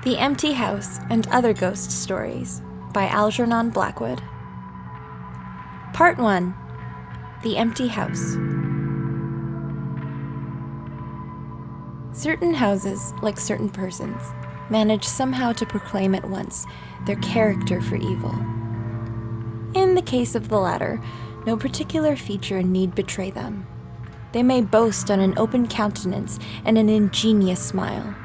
The Empty House and Other Ghost Stories by Algernon Blackwood. Part 1. The Empty House. Certain houses, like certain persons, manage somehow to proclaim at once their character for evil. In the case of the latter, no particular feature need betray them. They may boast on an open countenance and an ingenious smile.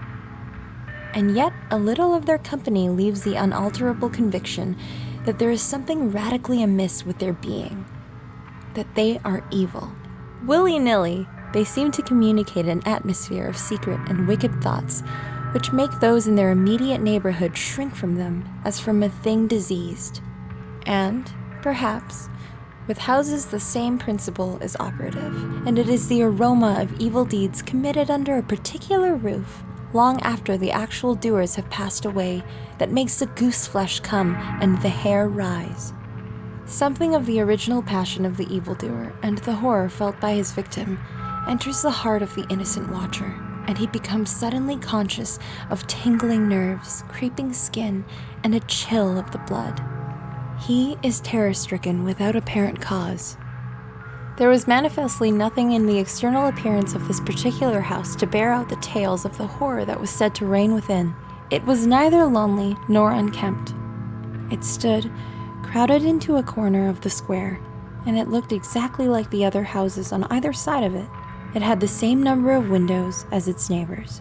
And yet, a little of their company leaves the unalterable conviction that there is something radically amiss with their being, that they are evil. Willy-nilly, they seem to communicate an atmosphere of secret and wicked thoughts, which make those in their immediate neighborhood shrink from them as from a thing diseased. And, perhaps, with houses the same principle is operative, and it is the aroma of evil deeds committed under a particular roof, long after the actual doers have passed away, that makes the goose flesh come and the hair rise. Something of the original passion of the evildoer and the horror felt by his victim enters the heart of the innocent watcher, and he becomes suddenly conscious of tingling nerves, creeping skin, and a chill of the blood. He is terror-stricken without apparent cause. There was manifestly nothing in the external appearance of this particular house to bear out the tales of the horror that was said to reign within. It was neither lonely nor unkempt. It stood, crowded into a corner of the square, and it looked exactly like the other houses on either side of it. It had the same number of windows as its neighbors,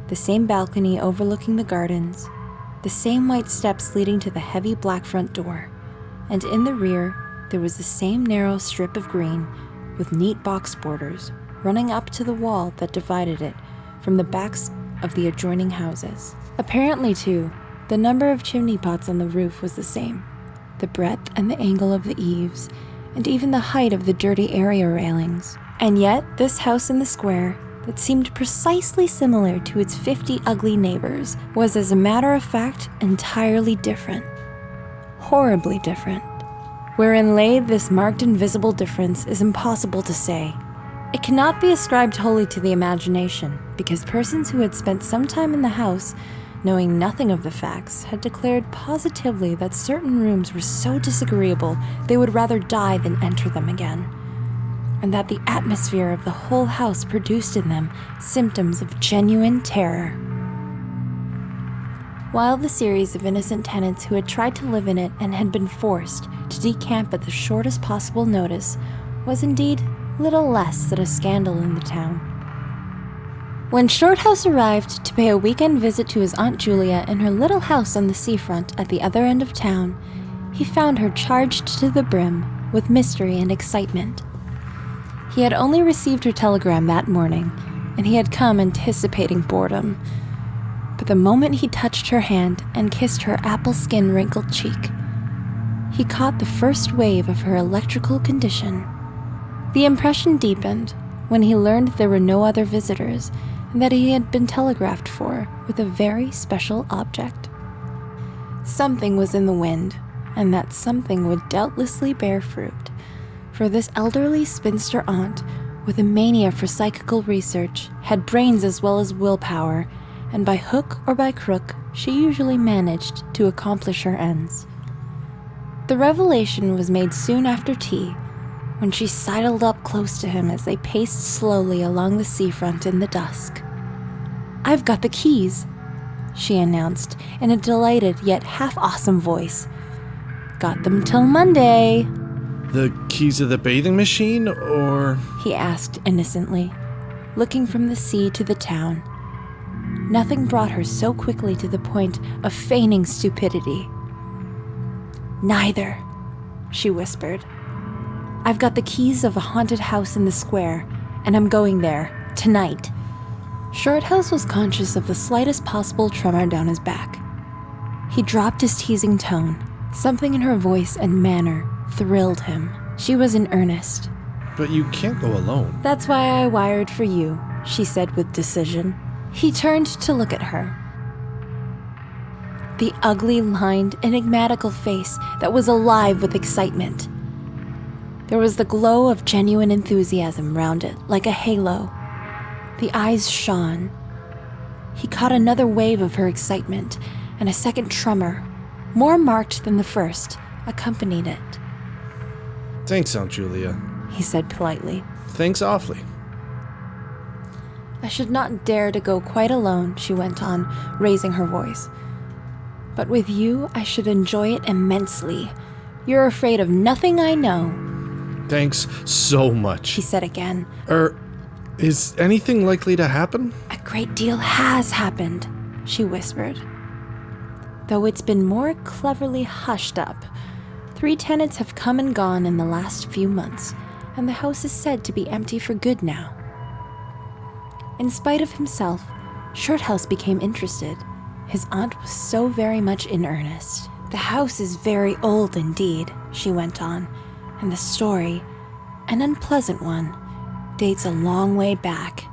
the same balcony overlooking the gardens, the same white steps leading to the heavy black front door, and in the rear, there was the same narrow strip of green with neat box borders running up to the wall that divided it from the backs of the adjoining houses. Apparently, too, the number of chimney pots on the roof was the same, the breadth and the angle of the eaves, and even the height of the dirty area railings. And yet, this house in the square, that seemed precisely similar to its 50 ugly neighbors, was, as a matter of fact, entirely different. Horribly different. Wherein lay this marked and visible difference is impossible to say. It cannot be ascribed wholly to the imagination, because persons who had spent some time in the house, knowing nothing of the facts, had declared positively that certain rooms were so disagreeable they would rather die than enter them again, and that the atmosphere of the whole house produced in them symptoms of genuine terror. While the series of innocent tenants who had tried to live in it and had been forced to decamp at the shortest possible notice was indeed little less than a scandal in the town. When Shorthouse arrived to pay a weekend visit to his Aunt Julia in her little house on the seafront at the other end of town, he found her charged to the brim with mystery and excitement. He had only received her telegram that morning, and he had come anticipating boredom. But the moment he touched her hand and kissed her apple-skin wrinkled cheek, he caught the first wave of her electrical condition. The impression deepened when he learned there were no other visitors and that he had been telegraphed for with a very special object. Something was in the wind, and that something would doubtlessly bear fruit, for this elderly spinster aunt, with a mania for psychical research, had brains as well as willpower, and by hook or by crook, she usually managed to accomplish her ends. The revelation was made soon after tea, when she sidled up close to him as they paced slowly along the seafront in the dusk. "I've got the keys," she announced in a delighted yet half-awesome voice. "Got them till Monday." The keys of the bathing machine, or? He asked innocently, looking from the sea to the town. Nothing brought her so quickly to the point of feigning stupidity. "Neither," she whispered. "I've got the keys of a haunted house in the square, and I'm going there, tonight." Shorthouse was conscious of the slightest possible tremor down his back. He dropped his teasing tone. Something in her voice and manner thrilled him. She was in earnest. "But you can't go alone." "That's why I wired for you," she said with decision. He turned to look at her. The ugly, lined, enigmatical face that was alive with excitement. There was the glow of genuine enthusiasm round it, like a halo. The eyes shone. he caught another wave of her excitement, and a second tremor, more marked than the first, accompanied it. Thanks, Aunt Julia, he said politely. Thanks awfully. I should not dare to go quite alone, she went on, raising her voice. But with you, I should enjoy it immensely. You're afraid of nothing I know. Thanks so much, She said again. Is anything likely to happen? A great deal has happened, she whispered. Though it's been more cleverly hushed up. 3 tenants have come and gone in the last few months, and the house is said to be empty for good now. In spite of himself, Shorthouse became interested. His aunt was so very much in earnest. The house is very old indeed, she went on, and the story, an unpleasant one, dates a long way back.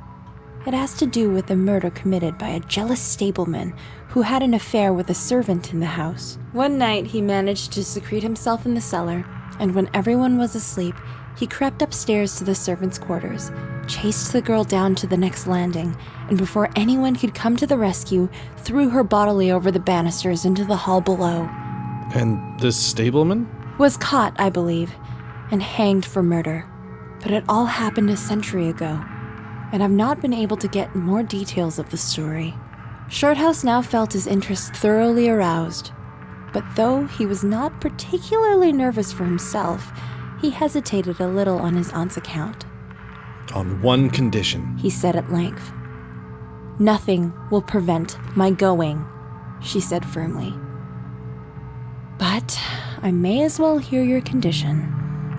It has to do with a murder committed by a jealous stableman who had an affair with a servant in the house. One night he managed to secrete himself in the cellar, and when everyone was asleep, he crept upstairs to the servants' quarters, chased the girl down to the next landing, and before anyone could come to the rescue, threw her bodily over the banisters into the hall below. And this stableman? Was caught, I believe, and hanged for murder. But it all happened a century ago, and I've not been able to get more details of the story. Shorthouse now felt his interest thoroughly aroused, but though he was not particularly nervous for himself, he hesitated a little on his aunt's account. On one condition, He said at length. Nothing will prevent my going, she said firmly. But I may as well hear your condition.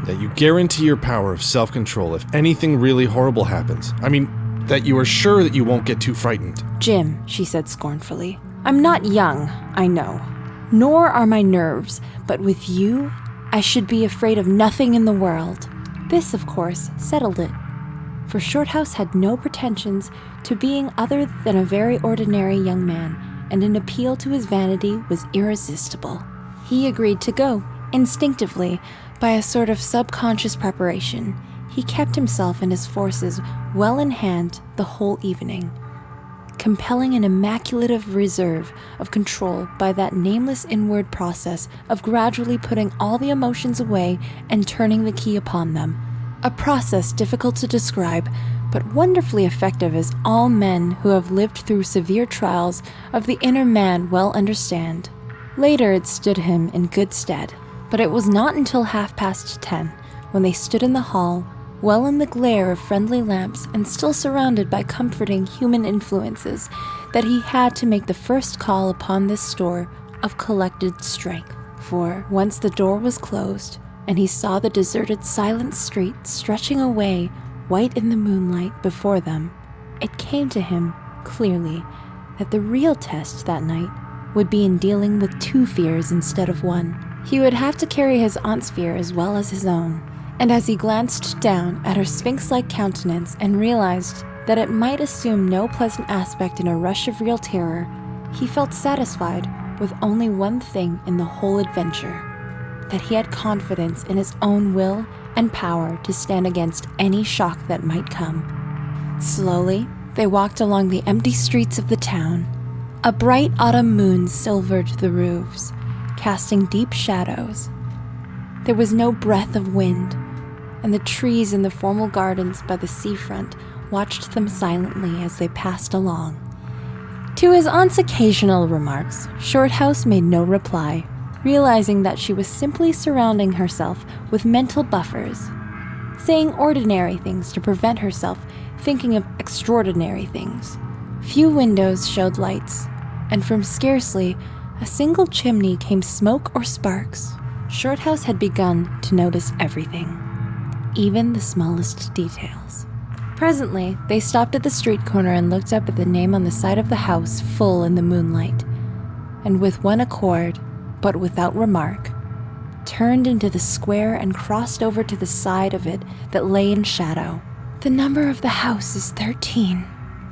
that you guarantee your power of self-control if anything really horrible happens. I mean, that you are sure that you won't get too frightened. Jim, she said scornfully, I'm not young, I know. Nor are my nerves, but with you, I should be afraid of nothing in the world. This, of course, settled it. For Shorthouse had no pretensions to being other than a very ordinary young man, and an appeal to his vanity was irresistible. He agreed to go, instinctively, by a sort of subconscious preparation. He kept himself and his forces well in hand the whole evening, compelling an immaculate reserve of control by that nameless inward process of gradually putting all the emotions away and turning the key upon them. A process difficult to describe, but wonderfully effective, as all men who have lived through severe trials of the inner man well understand. Later it stood him in good stead, but it was not until 10:30, when they stood in the hall, well in the glare of friendly lamps and still surrounded by comforting human influences, that he had to make the first call upon this store of collected strength. For once the door was closed, and he saw the deserted, silent street stretching away, white in the moonlight, before them, it came to him clearly that the real test that night would be in dealing with 2 fears instead of 1. He would have to carry his aunt's fear as well as his own. And as he glanced down at her sphinx-like countenance and realized that it might assume no pleasant aspect in a rush of real terror, he felt satisfied with only one thing in the whole adventure: that he had confidence in his own will and power to stand against any shock that might come. Slowly, they walked along the empty streets of the town. A bright autumn moon silvered the roofs, casting deep shadows. There was no breath of wind, and the trees in the formal gardens by the seafront watched them silently as they passed along. To his aunt's occasional remarks, Shorthouse made no reply, realizing that she was simply surrounding herself with mental buffers, saying ordinary things to prevent herself thinking of extraordinary things. Few windows showed lights, and from scarcely a single chimney came smoke or sparks. Shorthouse had begun to notice everything, even the smallest details. Presently, they stopped at the street corner and looked up at the name on the side of the house full in the moonlight, and with one accord, but without remark, turned into the square and crossed over to the side of it that lay in shadow. "The number of the house is 13,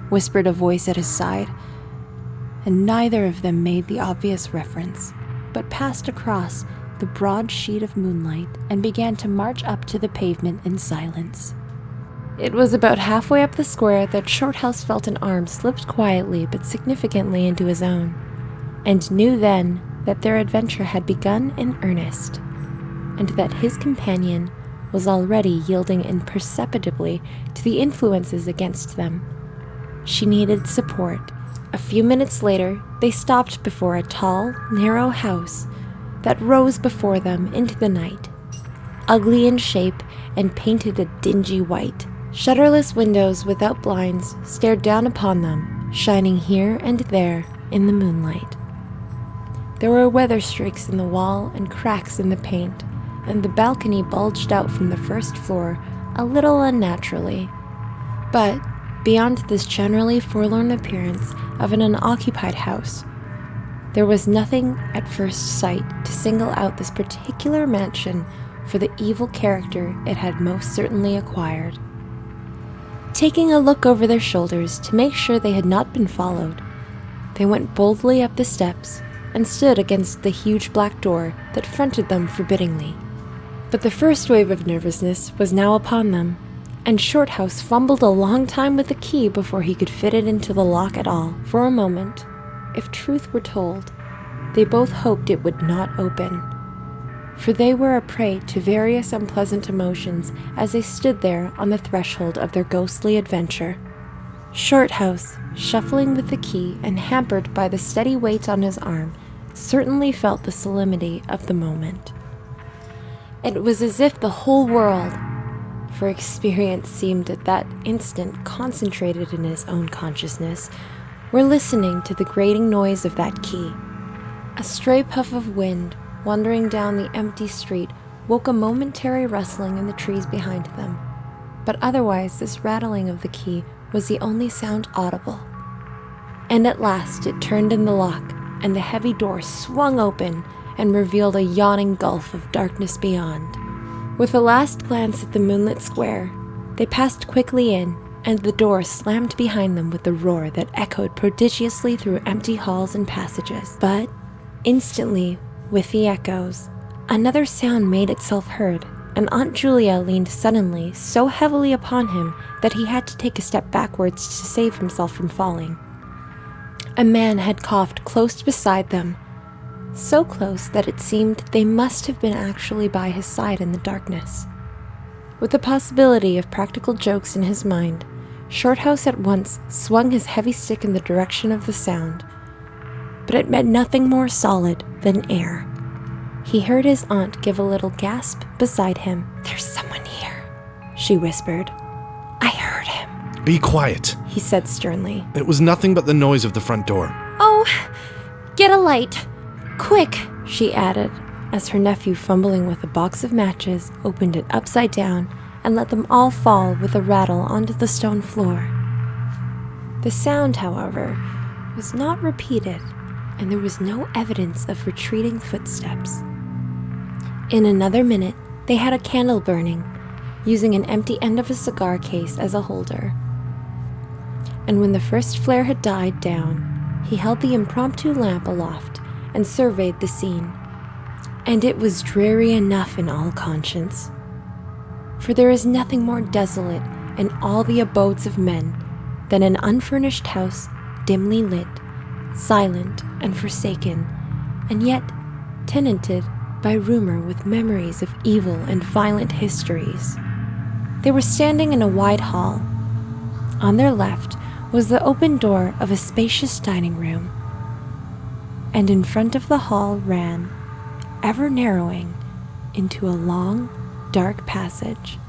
whispered a voice at his side, and neither of them made the obvious reference, but passed across the broad sheet of moonlight and began to march up to the pavement in silence. It was about halfway up the square that Shorthouse felt an arm slipped quietly but significantly into his own, and knew then that their adventure had begun in earnest, and that his companion was already yielding imperceptibly to the influences against them. She needed support. A few minutes later, they stopped before a tall, narrow house that rose before them into the night, ugly in shape and painted a dingy white. Shutterless windows without blinds stared down upon them, shining here and there in the moonlight. There were weather streaks in the wall and cracks in the paint, and the balcony bulged out from the first floor a little unnaturally. But beyond this generally forlorn appearance of an unoccupied house, there was nothing at first sight to single out this particular mansion for the evil character it had most certainly acquired. Taking a look over their shoulders to make sure they had not been followed, they went boldly up the steps and stood against the huge black door that fronted them forbiddingly. But the first wave of nervousness was now upon them, and Shorthouse fumbled a long time with the key before he could fit it into the lock at all. For a moment, if truth were told, they both hoped it would not open, for they were a prey to various unpleasant emotions as they stood there on the threshold of their ghostly adventure. Shorthouse, shuffling with the key and hampered by the steady weight on his arm, certainly felt the solemnity of the moment. It was as if the whole world, for experience seemed at that instant concentrated in his own consciousness, were listening to the grating noise of that key. A stray puff of wind wandering down the empty street woke a momentary rustling in the trees behind them, but otherwise this rattling of the key was the only sound audible. And at last it turned in the lock, and the heavy door swung open and revealed a yawning gulf of darkness beyond. With a last glance at the moonlit square, they passed quickly in, and the door slammed behind them with a roar that echoed prodigiously through empty halls and passages. But instantly, with the echoes, another sound made itself heard, and Aunt Julia leaned suddenly so heavily upon him that he had to take a step backwards to save himself from falling. A man had coughed close beside them, so close that it seemed they must have been actually by his side in the darkness. With the possibility of practical jokes in his mind, Shorthouse at once swung his heavy stick in the direction of the sound, but it met nothing more solid than air. He heard his aunt give a little gasp beside him. "There's someone here," she whispered. "I heard him." Be quiet, he said sternly. It was nothing but the noise of the front door. "Oh, get a light. Quick," she added, as her nephew, fumbling with a box of matches, opened it upside down and let them all fall with a rattle onto the stone floor. The sound, however, was not repeated, and there was no evidence of retreating footsteps. In another minute, they had a candle burning, using an empty end of a cigar case as a holder. And when the first flare had died down, he held the impromptu lamp aloft and surveyed the scene. And it was dreary enough in all conscience. For there is nothing more desolate in all the abodes of men than an unfurnished house, dimly lit, silent and forsaken, and yet tenanted by rumor with memories of evil and violent histories. They were standing in a wide hall. On their left was the open door of a spacious dining room, and in front of the hall ran, ever narrowing, into a long, dark passage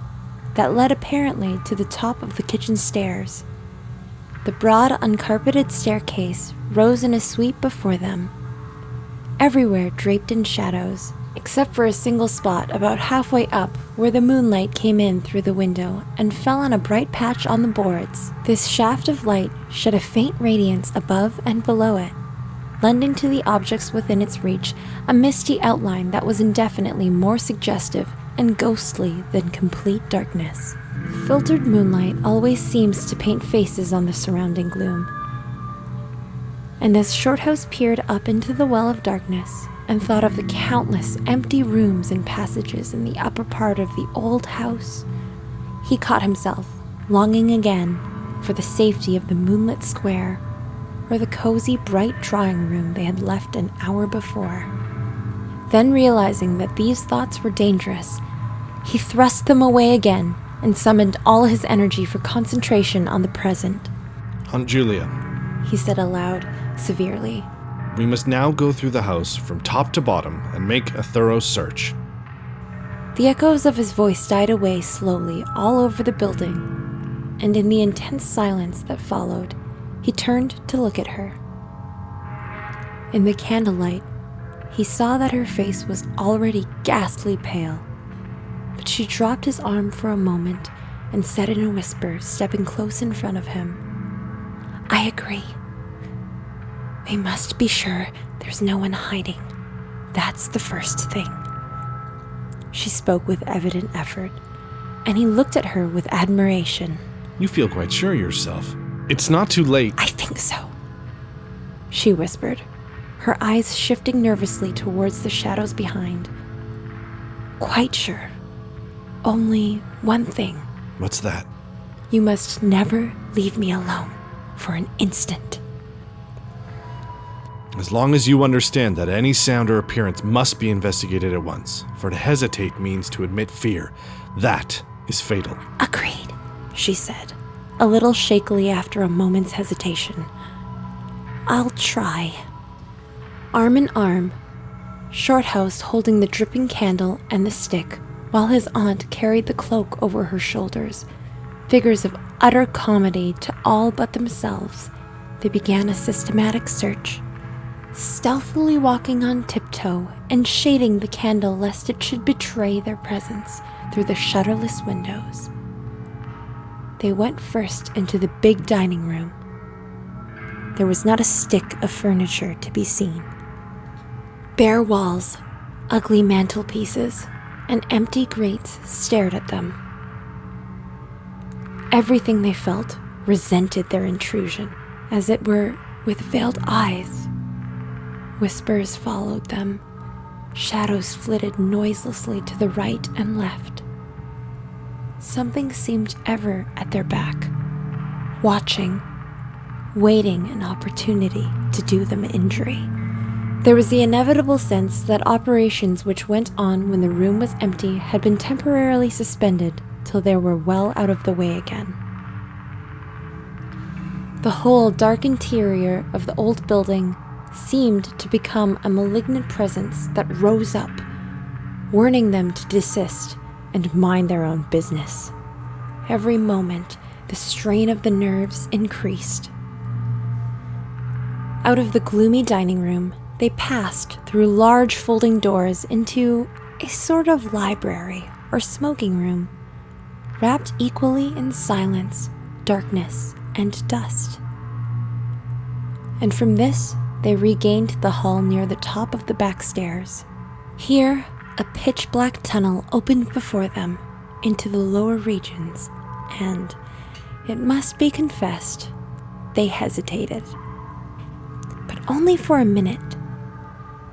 that led apparently to the top of the kitchen stairs. The broad, uncarpeted staircase rose in a sweep before them, everywhere draped in shadows, except for a single spot about halfway up where the moonlight came in through the window and fell on a bright patch on the boards. This shaft of light shed a faint radiance above and below it, lending to the objects within its reach a misty outline that was indefinitely more suggestive and ghostly than complete darkness. Filtered moonlight always seems to paint faces on the surrounding gloom. And as Shorthouse peered up into the well of darkness and thought of the countless empty rooms and passages in the upper part of the old house, he caught himself, longing again for the safety of the moonlit square or the cozy, bright drawing room they had left an hour before. Then, realizing that these thoughts were dangerous, he thrust them away again and summoned all his energy for concentration on the present. Aunt Julia, He said aloud, severely. We must now go through the house from top to bottom and make a thorough search. The echoes of his voice died away slowly all over the building, and in the intense silence that followed, he turned to look at her. In the candlelight, he saw that her face was already ghastly pale, but she dropped his arm for a moment and said in a whisper, stepping close in front of him, "I agree. We must be sure there's no one hiding. That's the first thing." She spoke with evident effort, and he looked at her with admiration. You feel quite sure of yourself. It's not too late. "I think so," she whispered, her eyes shifting nervously towards the shadows behind. "Quite sure. Only one thing. What's that? You must never leave me alone for an instant." As long as you understand that any sound or appearance must be investigated at once, for to hesitate means to admit fear. That is fatal. "Agreed," she said, a little shakily after a moment's hesitation. "I'll try." Arm in arm, Shorthouse holding the dripping candle and the stick, while his aunt carried the cloak over her shoulders, figures of utter comedy to all but themselves, they began a systematic search, stealthily walking on tiptoe and shading the candle lest it should betray their presence through the shutterless windows. They went first into the big dining room. There was not a stick of furniture to be seen. Bare walls, ugly mantelpieces, and empty grates stared at them. Everything they felt resented their intrusion, as it were with veiled eyes. Whispers followed them. Shadows flitted noiselessly to the right and left. Something seemed ever at their back, watching, waiting an opportunity to do them injury. There was the inevitable sense that operations which went on when the room was empty had been temporarily suspended till they were well out of the way again. The whole dark interior of the old building seemed to become a malignant presence that rose up, warning them to desist and mind their own business. Every moment, the strain of the nerves increased. Out of the gloomy dining room, they passed through large folding doors into a sort of library or smoking room, wrapped equally in silence, darkness, and dust. And from this, they regained the hall near the top of the back stairs. Here, a pitch-black tunnel opened before them into the lower regions, and, it must be confessed, they hesitated. But only for a minute.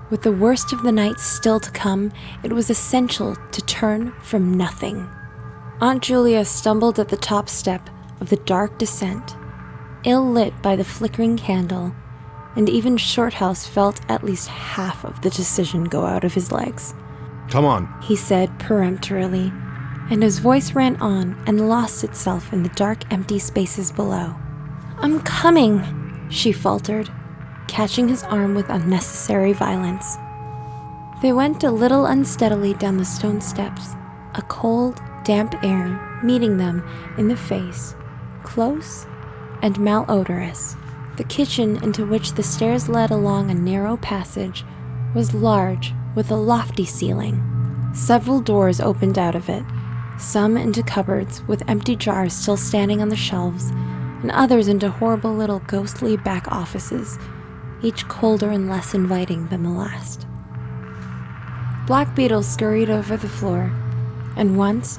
With the worst of the night still to come, it was essential to turn from nothing. Aunt Julia stumbled at the top step of the dark descent, ill-lit by the flickering candle, and even Shorthouse felt at least half of the decision go out of his legs. Come on, He said peremptorily, and his voice ran on and lost itself in the dark, empty spaces below. "I'm coming," she faltered, catching his arm with unnecessary violence. They went a little unsteadily down the stone steps, a cold, damp air meeting them in the face, close and malodorous. The kitchen, into which the stairs led along a narrow passage, was large, with a lofty ceiling. Several doors opened out of it, some into cupboards with empty jars still standing on the shelves, and others into horrible little ghostly back offices, each colder and less inviting than the last. Black beetles scurried over the floor, and once,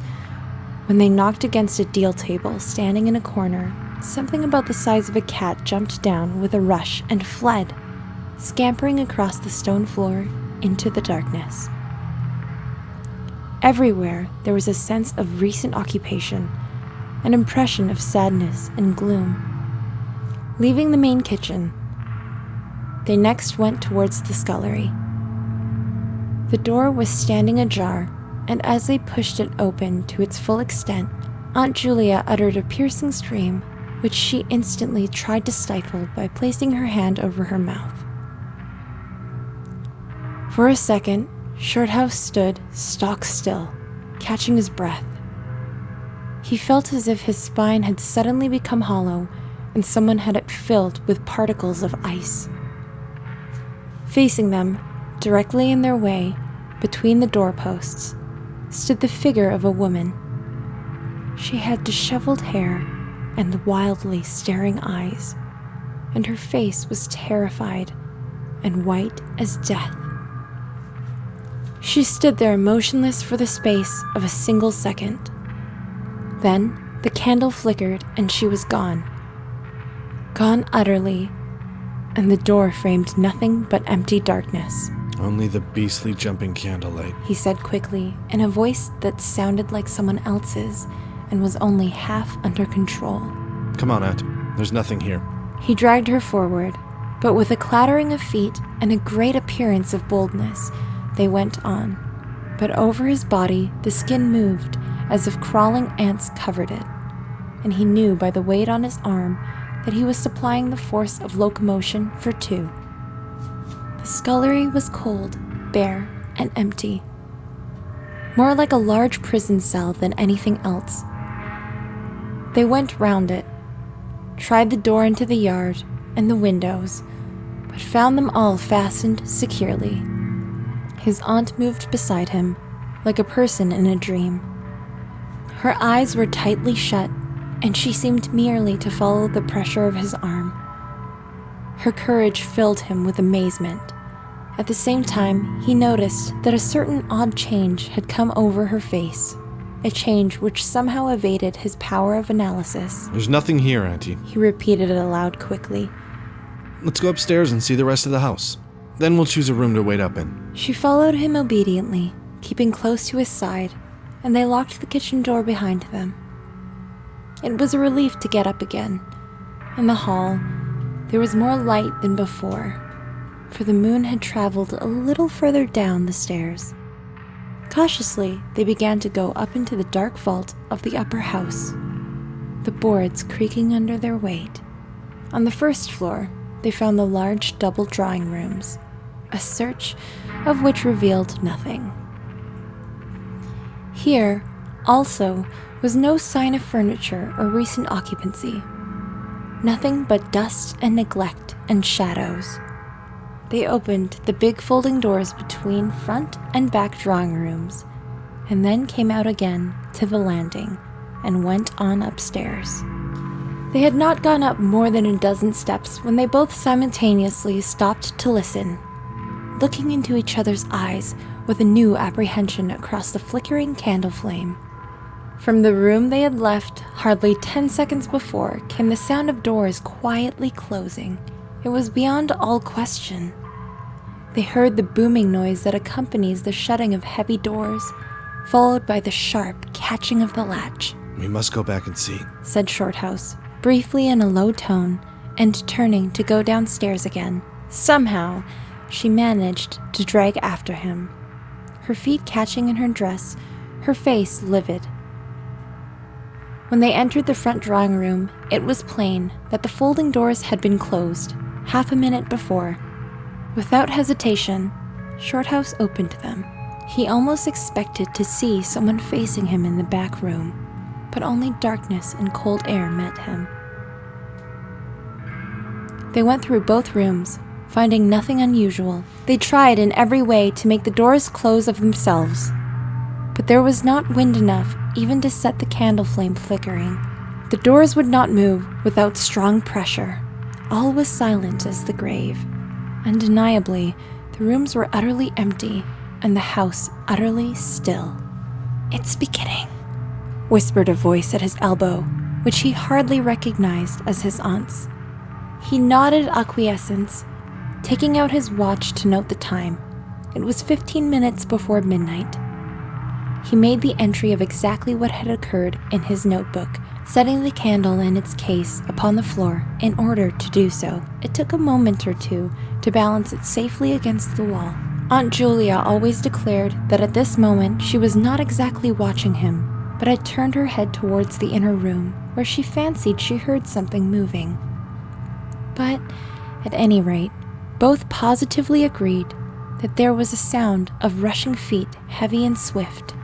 when they knocked against a deal table standing in a corner, something about the size of a cat jumped down with a rush and fled, scampering across the stone floor into the darkness. Everywhere there was a sense of recent occupation, an impression of sadness and gloom. Leaving the main kitchen, they next went towards the scullery. The door was standing ajar, and as they pushed it open to its full extent, Aunt Julia uttered a piercing scream, which she instantly tried to stifle by placing her hand over her mouth. For a second, Shorthouse stood stock still, catching his breath. He felt as if his spine had suddenly become hollow and someone had it filled with particles of ice. Facing them, directly in their way, between the doorposts, stood the figure of a woman. She had disheveled hair and wildly staring eyes, and her face was terrified and white as death. She stood there motionless for the space of a single second. Then the candle flickered and she was gone. Gone utterly, and the door framed nothing but empty darkness. Only the beastly jumping candlelight, he said quickly, in a voice that sounded like someone else's and was only half under control. Come on, Aunt. There's nothing here. He dragged her forward, but with a clattering of feet and a great appearance of boldness, they went on. But over his body, the skin moved as if crawling ants covered it, and he knew by the weight on his arm that he was supplying the force of locomotion for two. The scullery was cold, bare, and empty, more like a large prison cell than anything else. They went round it, tried the door into the yard and the windows, but found them all fastened securely. His aunt moved beside him, like a person in a dream. Her eyes were tightly shut, and she seemed merely to follow the pressure of his arm. Her courage filled him with amazement. At the same time, he noticed that a certain odd change had come over her face, a change which somehow evaded his power of analysis. There's nothing here, Auntie. He repeated it aloud quickly. Let's go upstairs and see the rest of the house. Then we'll choose a room to wait up in. She followed him obediently, keeping close to his side, and they locked the kitchen door behind them. It was a relief to get up again. In the hall, there was more light than before, for the moon had traveled a little further down the stairs. Cautiously, they began to go up into the dark vault of the upper house, the boards creaking under their weight. On the first floor, they found the large double drawing rooms, a search of which revealed nothing. Here, also, was no sign of furniture or recent occupancy. Nothing but dust and neglect and shadows. They opened the big folding doors between front and back drawing rooms, and then came out again to the landing and went on upstairs. They had not gone up more than a dozen steps when they both simultaneously stopped to listen, looking into each other's eyes with a new apprehension across the flickering candle flame. From the room they had left hardly 10 seconds before came the sound of doors quietly closing. It was beyond all question. They heard the booming noise that accompanies the shutting of heavy doors, followed by the sharp catching of the latch. We must go back and see, said Shorthouse, briefly in a low tone, and turning to go downstairs again. Somehow, she managed to drag after him, her feet catching in her dress, her face livid. When they entered the front drawing room, it was plain that the folding doors had been closed half a minute before. Without hesitation, Shorthouse opened them. He almost expected to see someone facing him in the back room, but only darkness and cold air met him. They went through both rooms, finding nothing unusual. They tried in every way to make the doors close of themselves, but there was not wind enough even to set the candle flame flickering. The doors would not move without strong pressure. All was silent as the grave. Undeniably, the rooms were utterly empty, and the house utterly still. "It's beginning," whispered a voice at his elbow, which he hardly recognized as his aunt's. He nodded acquiescence, taking out his watch to note the time. It was 15 minutes before midnight. He made the entry of exactly what had occurred in his notebook, setting the candle in its case upon the floor. In order to do so, it took a moment or two to balance it safely against the wall. Aunt Julia always declared that at this moment she was not exactly watching him, but had turned her head towards the inner room, where she fancied she heard something moving. But, at any rate, both positively agreed that there was a sound of rushing feet, heavy and swift,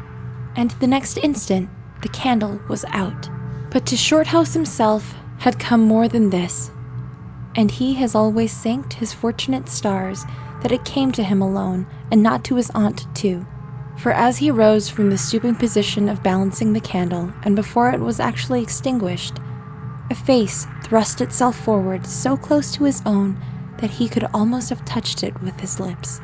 and the next instant the candle was out. But to Shorthouse himself had come more than this, and he has always thanked his fortunate stars that it came to him alone and not to his aunt too. For as he rose from the stooping position of balancing the candle, and before it was actually extinguished, a face thrust itself forward so close to his own that he could almost have touched it with his lips.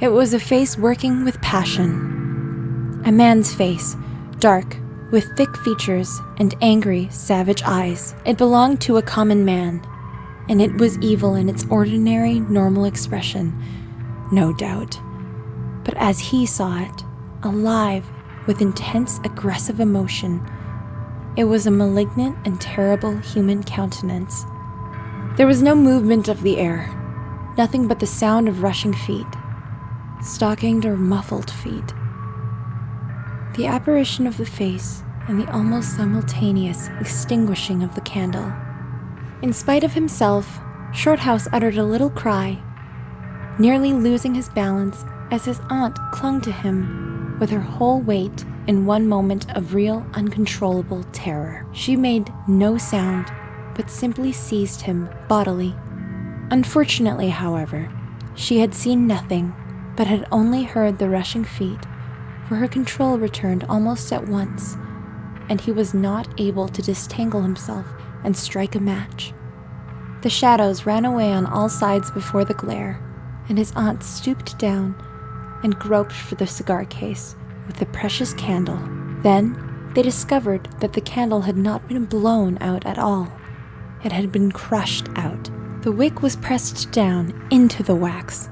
It was a face working with passion. A man's face, dark, with thick features and angry, savage eyes. It belonged to a common man, and it was evil in its ordinary, normal expression, no doubt. But as he saw it, alive with intense, aggressive emotion, it was a malignant and terrible human countenance. There was no movement of the air, nothing but the sound of rushing feet, stockinged or muffled feet. The apparition of the face and the almost simultaneous extinguishing of the candle. In spite of himself, Shorthouse uttered a little cry, nearly losing his balance as his aunt clung to him with her whole weight in one moment of real, uncontrollable terror. She made no sound, but simply seized him bodily. Unfortunately, however, she had seen nothing, but had only heard the rushing feet, for her control returned almost at once, and he was not able to disentangle himself and strike a match. The shadows ran away on all sides before the glare, and his aunt stooped down and groped for the cigar case with the precious candle. Then they discovered that the candle had not been blown out at all. It had been crushed out. The wick was pressed down into the wax,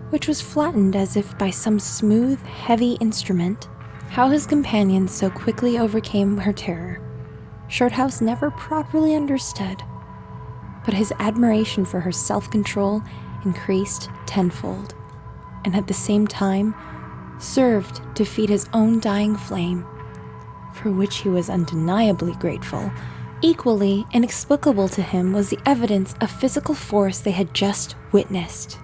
which was flattened as if by some smooth, heavy instrument. How his companion so quickly overcame her terror, Shorthouse never properly understood, but his admiration for her self-control increased tenfold, and at the same time served to feed his own dying flame, for which he was undeniably grateful. Equally inexplicable to him was the evidence of physical force they had just witnessed.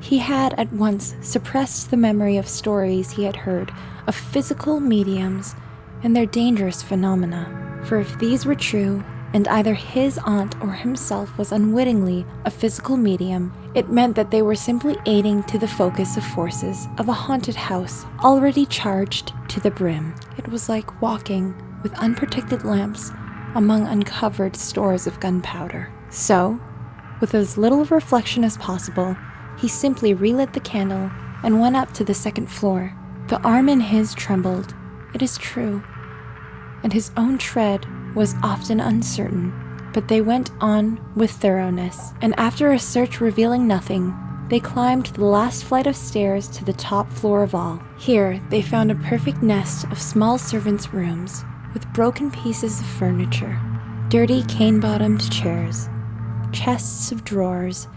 He had at once suppressed the memory of stories he had heard of physical mediums and their dangerous phenomena, for if these were true, and either his aunt or himself was unwittingly a physical medium, it meant that they were simply aiding to the focus of forces of a haunted house already charged to the brim. It was like walking with unprotected lamps among uncovered stores of gunpowder. So, with as little reflection as possible, he simply relit the candle and went up to the second floor. The arm in his trembled, it is true, and his own tread was often uncertain, but they went on with thoroughness, and after a search revealing nothing, they climbed the last flight of stairs to the top floor of all. Here they found a perfect nest of small servants' rooms, with broken pieces of furniture, dirty cane-bottomed chairs, chests of drawers,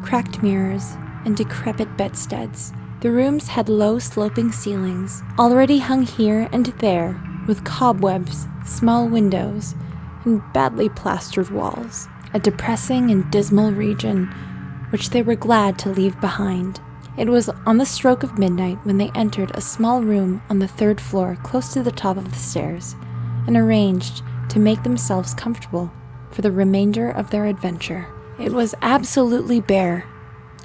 cracked mirrors, and decrepit bedsteads. The rooms had low sloping ceilings, already hung here and there with cobwebs, small windows, and badly plastered walls, a depressing and dismal region which they were glad to leave behind. It was on the stroke of midnight when they entered a small room on the third floor close to the top of the stairs, and arranged to make themselves comfortable for the remainder of their adventure. It was absolutely bare,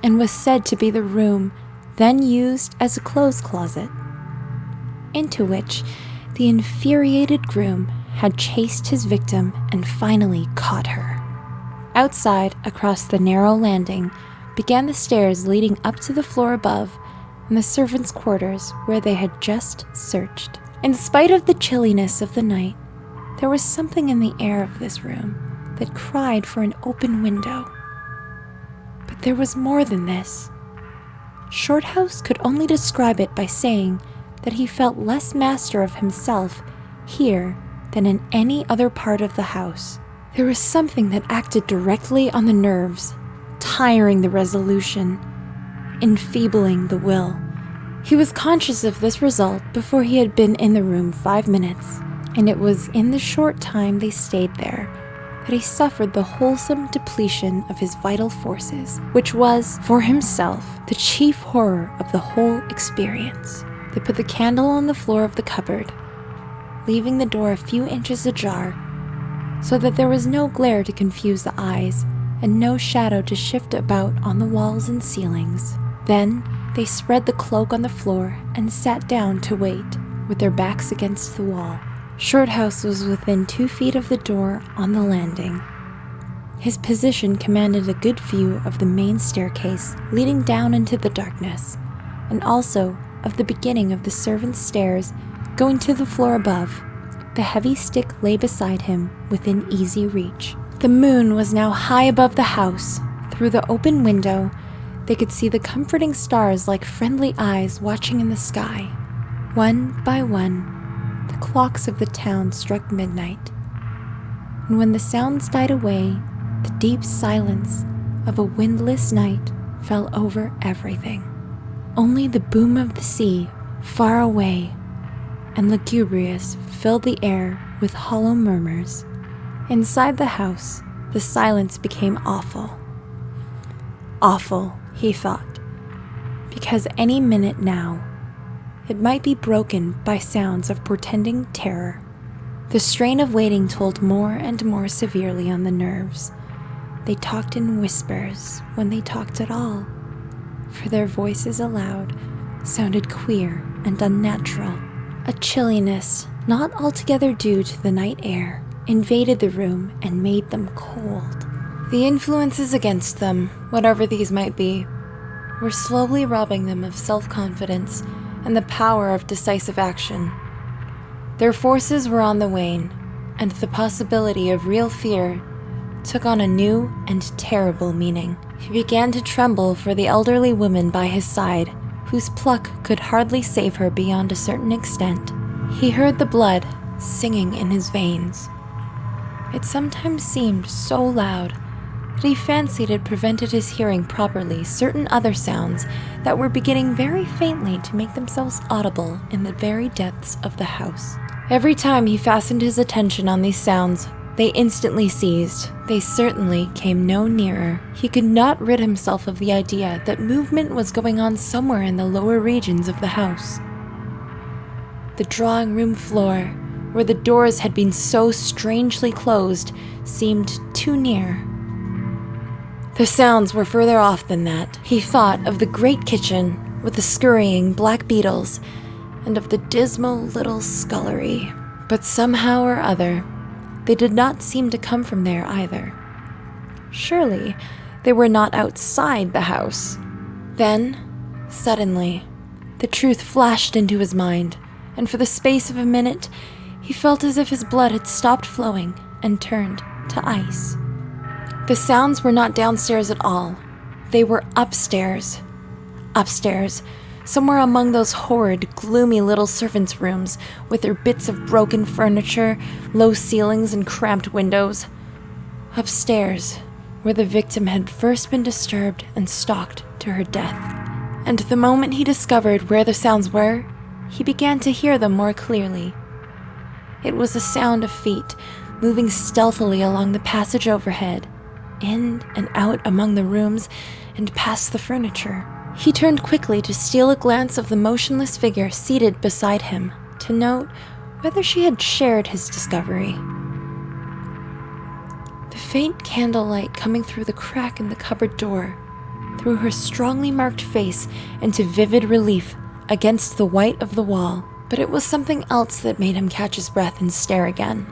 and was said to be the room then used as a clothes closet, into which the infuriated groom had chased his victim and finally caught her. Outside, across the narrow landing, began the stairs leading up to the floor above and the servants' quarters where they had just searched. In spite of the chilliness of the night, there was something in the air of this room that cried for an open window. But there was more than this. Shorthouse could only describe it by saying that he felt less master of himself here than in any other part of the house. There was something that acted directly on the nerves, tiring the resolution, enfeebling the will. He was conscious of this result before he had been in the room 5 minutes, and it was in the short time they stayed there that he suffered the wholesome depletion of his vital forces, which was, for himself, the chief horror of the whole experience. They put the candle on the floor of the cupboard, leaving the door a few inches ajar, so that there was no glare to confuse the eyes and no shadow to shift about on the walls and ceilings. Then they spread the cloak on the floor and sat down to wait, with their backs against the wall. Shorthouse was within 2 feet of the door on the landing. His position commanded a good view of the main staircase leading down into the darkness, and also of the beginning of the servants' stairs going to the floor above. The heavy stick lay beside him within easy reach. The moon was now high above the house. Through the open window, they could see the comforting stars like friendly eyes watching in the sky. One by one, the clocks of the town struck midnight, and when the sounds died away, the deep silence of a windless night fell over everything. Only the boom of the sea, far away and lugubrious, filled the air with hollow murmurs. Inside the house, the silence became awful. Awful, he thought, because any minute now, it might be broken by sounds of portending terror. The strain of waiting told more and more severely on the nerves. They talked in whispers when they talked at all, for their voices aloud sounded queer and unnatural. A chilliness, not altogether due to the night air, invaded the room and made them cold. The influences against them, whatever these might be, were slowly robbing them of self-confidence and the power of decisive action. Their forces were on the wane, and the possibility of real fear took on a new and terrible meaning. He began to tremble for the elderly woman by his side, whose pluck could hardly save her beyond a certain extent. He heard the blood singing in his veins. It sometimes seemed so loud that he fancied it prevented his hearing properly certain other sounds that were beginning very faintly to make themselves audible in the very depths of the house. Every time he fastened his attention on these sounds, they instantly ceased. They certainly came no nearer. He could not rid himself of the idea that movement was going on somewhere in the lower regions of the house. The drawing room floor, where the doors had been so strangely closed, seemed too near. The sounds were further off than that. He thought of the great kitchen with the scurrying black beetles and of the dismal little scullery. But somehow or other, they did not seem to come from there either. Surely, they were not outside the house. Then, suddenly, the truth flashed into his mind, and for the space of a minute, he felt as if his blood had stopped flowing and turned to ice. The sounds were not downstairs at all. They were upstairs. Upstairs, somewhere among those horrid, gloomy little servants' rooms with their bits of broken furniture, low ceilings, and cramped windows. Upstairs, where the victim had first been disturbed and stalked to her death. And the moment he discovered where the sounds were, he began to hear them more clearly. It was the sound of feet moving stealthily along the passage overhead, in and out among the rooms and past the furniture. He turned quickly to steal a glance of the motionless figure seated beside him, to note whether she had shared his discovery. The faint candlelight coming through the crack in the cupboard door threw her strongly marked face into vivid relief against the white of the wall, but it was something else that made him catch his breath and stare again.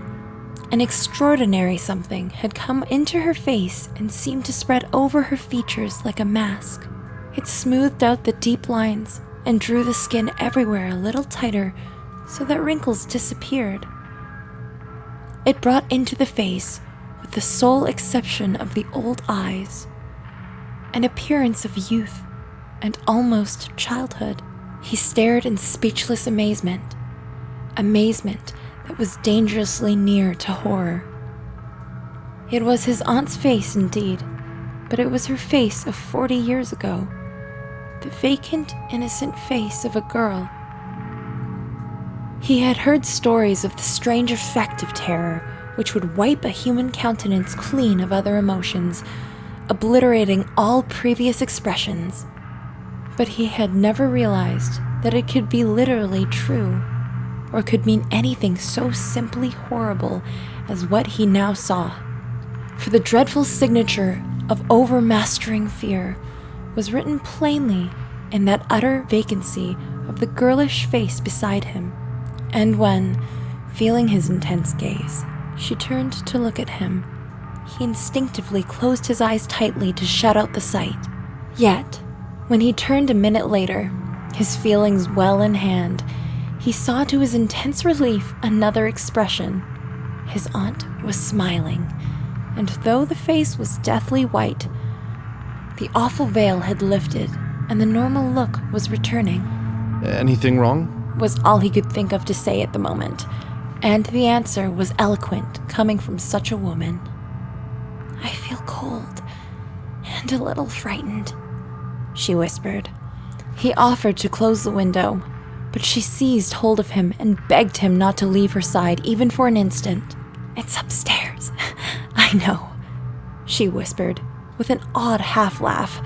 An extraordinary something had come into her face and seemed to spread over her features like a mask. It smoothed out the deep lines and drew the skin everywhere a little tighter so that wrinkles disappeared. It brought into the face, with the sole exception of the old eyes, an appearance of youth and almost childhood. He stared in speechless amazement that It was dangerously near to horror. It was his aunt's face indeed, but it was her face of 40 years ago. The vacant, innocent face of a girl. He had heard stories of the strange effect of terror, which would wipe a human countenance clean of other emotions, obliterating all previous expressions. But he had never realized that it could be literally true, or could mean anything so simply horrible as what he now saw. For the dreadful signature of overmastering fear was written plainly in that utter vacancy of the girlish face beside him. And when, feeling his intense gaze, she turned to look at him, he instinctively closed his eyes tightly to shut out the sight. Yet, when he turned a minute later, his feelings well in hand, he saw to his intense relief another expression. His aunt was smiling, and though the face was deathly white, the awful veil had lifted, and the normal look was returning. Anything wrong? Was all he could think of to say at the moment, and the answer was eloquent, coming from such a woman. "I feel cold, and a little frightened," she whispered. He offered to close the window, but she seized hold of him and begged him not to leave her side even for an instant. "It's upstairs, I know," she whispered, with an odd half-laugh,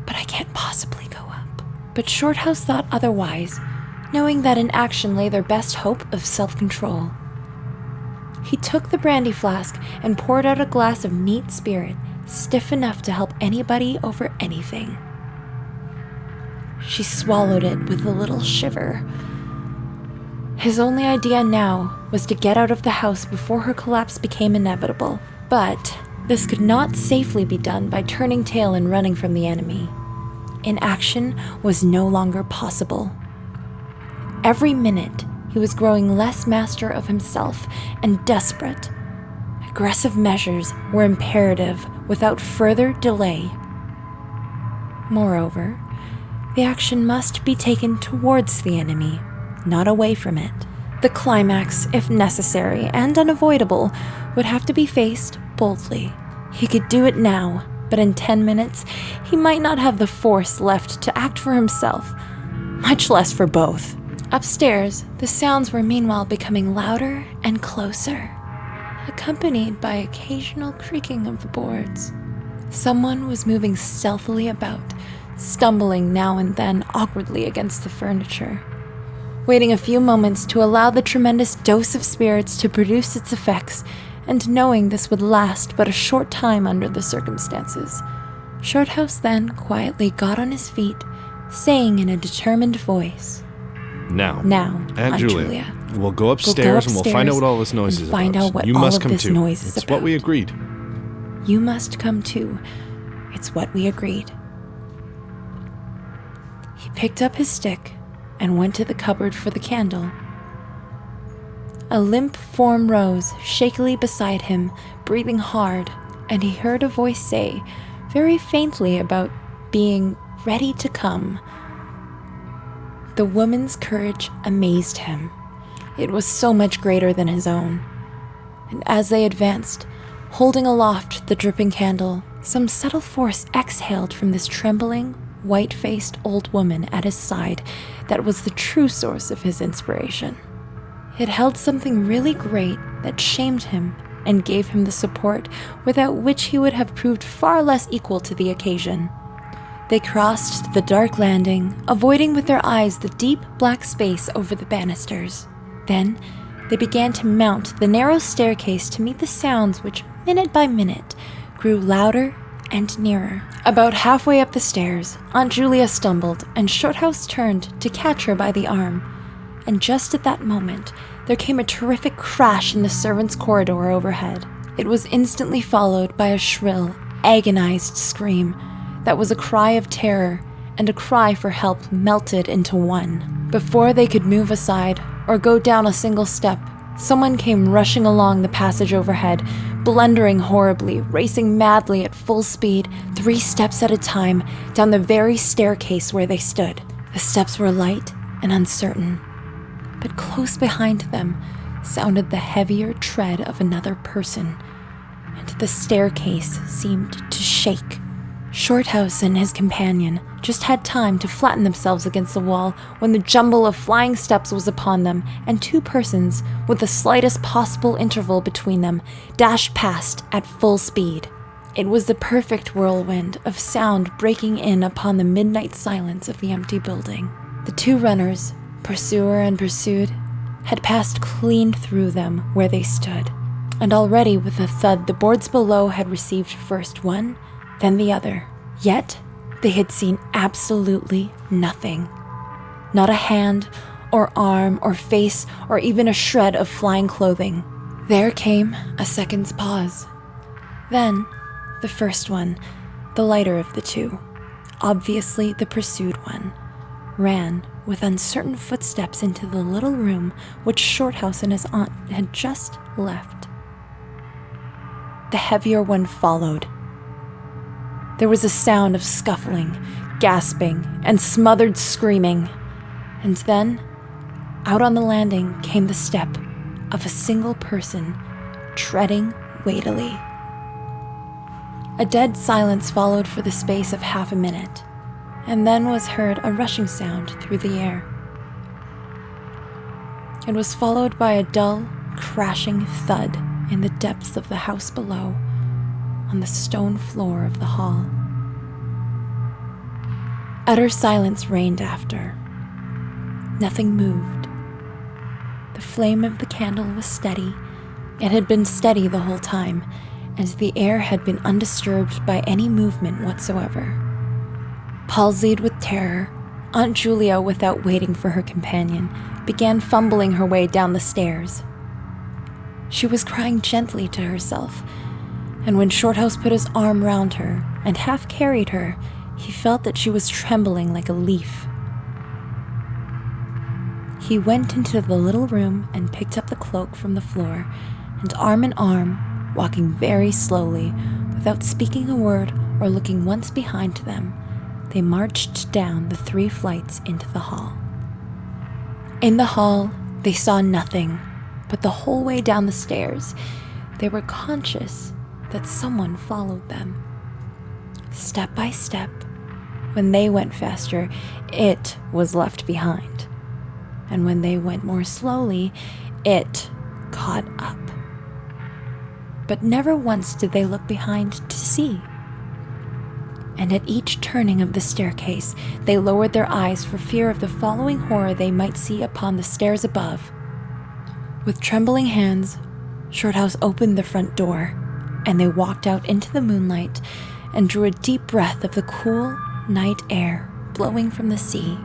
"but I can't possibly go up." But Shorthouse thought otherwise, knowing that in action lay their best hope of self-control. He took the brandy flask and poured out a glass of neat spirit, stiff enough to help anybody over anything. She swallowed it with a little shiver. His only idea now was to get out of the house before her collapse became inevitable, but this could not safely be done by turning tail and running from the enemy. Inaction was no longer possible. Every minute, he was growing less master of himself and desperate. Aggressive measures were imperative without further delay. Moreover, the action must be taken towards the enemy, not away from it. The climax, if necessary and unavoidable, would have to be faced boldly. He could do it now, but in 10 minutes, he might not have the force left to act for himself, much less for both. Upstairs, the sounds were meanwhile becoming louder and closer, accompanied by occasional creaking of the boards. Someone was moving stealthily about, stumbling now and then awkwardly against the furniture. Waiting a few moments to allow the tremendous dose of spirits to produce its effects, and knowing this would last but a short time under the circumstances, Shorthouse then quietly got on his feet, saying in a determined voice, Now, Aunt Julia, we'll go upstairs and we'll find out what all this noise is about. Find out what you all must of come this too. noise is It's about. what we agreed. You must come too. It's what we agreed. He picked up his stick and went to the cupboard for the candle. A limp form rose shakily beside him, breathing hard, and he heard a voice say, very faintly, about being ready to come. The woman's courage amazed him. It was so much greater than his own. And as they advanced, holding aloft the dripping candle, some subtle force exhaled from this trembling, white-faced old woman at his side that was the true source of his inspiration. It held something really great that shamed him and gave him the support without which he would have proved far less equal to the occasion. They crossed the dark landing, avoiding with their eyes the deep black space over the banisters. Then they began to mount the narrow staircase to meet the sounds which, minute by minute, grew louder and nearer. About halfway up the stairs, Aunt Julia stumbled, and Shorthouse turned to catch her by the arm. And just at that moment, there came a terrific crash in the servants' corridor overhead. It was instantly followed by a shrill, agonized scream that was a cry of terror and a cry for help melted into one. Before they could move aside or go down a single step, someone came rushing along the passage overhead, blundering horribly, racing madly at full speed, 3 steps at a time, down the very staircase where they stood. The steps were light and uncertain, but close behind them, sounded the heavier tread of another person, and the staircase seemed to shake. Shorthouse and his companion just had time to flatten themselves against the wall when the jumble of flying steps was upon them, and two persons, with the slightest possible interval between them, dashed past at full speed. It was the perfect whirlwind of sound breaking in upon the midnight silence of the empty building. The two runners, pursuer and pursued, had passed clean through them where they stood, and already with a thud the boards below had received first one, then the other. Yet they had seen absolutely nothing. Not a hand, or arm, or face, or even a shred of flying clothing. There came a second's pause. Then, the first one, the lighter of the two, obviously the pursued one, ran with uncertain footsteps into the little room which Shorthouse and his aunt had just left. The heavier one followed. There was a sound of scuffling, gasping, and smothered screaming, and then, out on the landing came the step of a single person, treading weightily. A dead silence followed for the space of half a minute, and then was heard a rushing sound through the air. It was followed by a dull, crashing thud in the depths of the house below, on the stone floor of the hall. Utter silence reigned after. Nothing moved. The flame of the candle was steady. It had been steady the whole time, and the air had been undisturbed by any movement whatsoever. Palsied with terror, Aunt Julia, without waiting for her companion, began fumbling her way down the stairs. She was crying gently to herself, and when Shorthouse put his arm round her and half carried her, he felt that she was trembling like a leaf. He went into the little room and picked up the cloak from the floor, and arm in arm, walking very slowly, without speaking a word or looking once behind them, they marched down the 3 flights into the hall. In the hall, they saw nothing, but the whole way down the stairs, they were conscious that someone followed them. Step by step, when they went faster, it was left behind. And when they went more slowly, it caught up. But never once did they look behind to see. And at each turning of the staircase, they lowered their eyes for fear of the following horror they might see upon the stairs above. With trembling hands, Shorthouse opened the front door, and they walked out into the moonlight and drew a deep breath of the cool night air blowing from the sea.